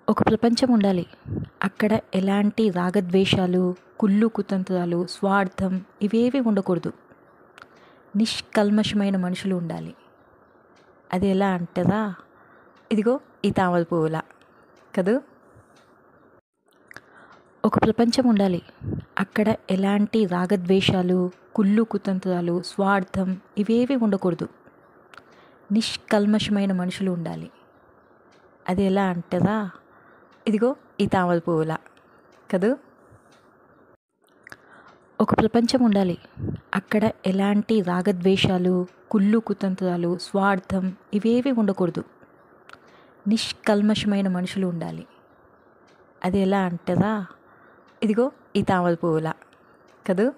ఒక ప్రపంచం ఉండాలి. అక్కడ ఎలాంటి రాగద్వేషాలు, కుళ్ళు కుతంత్రాలు, స్వార్థం ఇవేవి ఉండకూడదు. నిష్కల్మషమైన మనుషులు ఉండాలి. అది ఎలా అంటారా? ఇదిగో ఈ తామర పువ్వులా కదూ. ఒక ప్రపంచం ఉండాలి. అక్కడ ఎలాంటి రాగద్వేషాలు, కుళ్ళు కుతంత్రాలు, స్వార్థం ఇవేవి ఉండకూడదు. నిష్కల్మషమైన మనుషులు ఉండాలి. అది ఎలా అంటారా? ఇదిగో ఈ తామర పువ్వులా కదూ. ఒక ప్రపంచం ఉండాలి. అక్కడ ఎలాంటి రాగద్వేషాలు, కుళ్ళు కుతంత్రాలు, స్వార్థం ఇవేవి ఉండకూడదు. నిష్కల్మషమైన మనుషులు ఉండాలి. అది ఎలా అంటారా? ఇదిగో ఈ తామర పువ్వులా కదూ.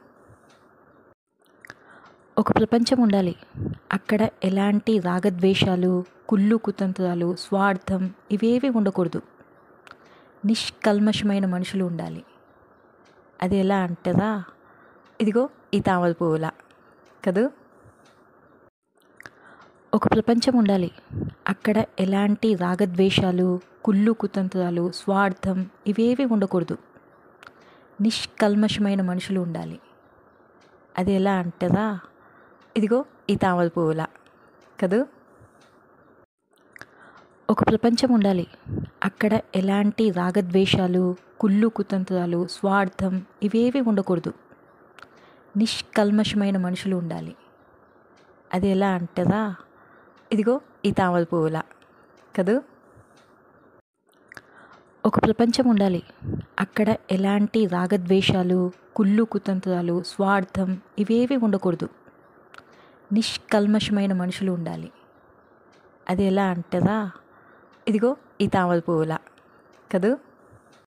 ఒక ప్రపంచం ఉండాలి. అక్కడ ఎలాంటి రాగద్వేషాలు, కుళ్ళు కుతంత్రాలు, స్వార్థం ఇవేవి ఉండకూడదు. నిష్కల్మషమైన మనుషులు ఉండాలి. అది ఎలా అంటారా? ఇదిగో ఈ తామర పువ్వులా కదూ. ఒక ప్రపంచం ఉండాలి. అక్కడ ఎలాంటి రాగద్వేషాలు, కుళ్ళు కుతంత్రాలు, స్వార్థం ఇవేవి ఉండకూడదు. నిష్కల్మషమైన మనుషులు ఉండాలి. అది ఎలా అంటారా? ఇదిగో ఈ తామర పువ్వులా కదూ. ఒక ప్రపంచం ఉండాలి. అక్కడ ఎలాంటి రాగద్వేషాలు, కుళ్ళు కుతంత్రాలు, స్వార్థం ఇవేవి ఉండకూడదు. నిష్కల్మషమైన మనుషులు ఉండాలి. అది ఎలా అంటారా? ఇదిగో ఈ తామర పువ్వులా కదూ. ఒక ప్రపంచం ఉండాలి. అక్కడ ఎలాంటి రాగద్వేషాలు, కుళ్ళు కుతంత్రాలు, స్వార్థం ఇవేవి ఉండకూడదు. నిష్కల్మషమైన మనుషులు ఉండాలి. అది ఎలా అంటారా? ఇదిగో ఈ తామర పువ్వులా కదూ.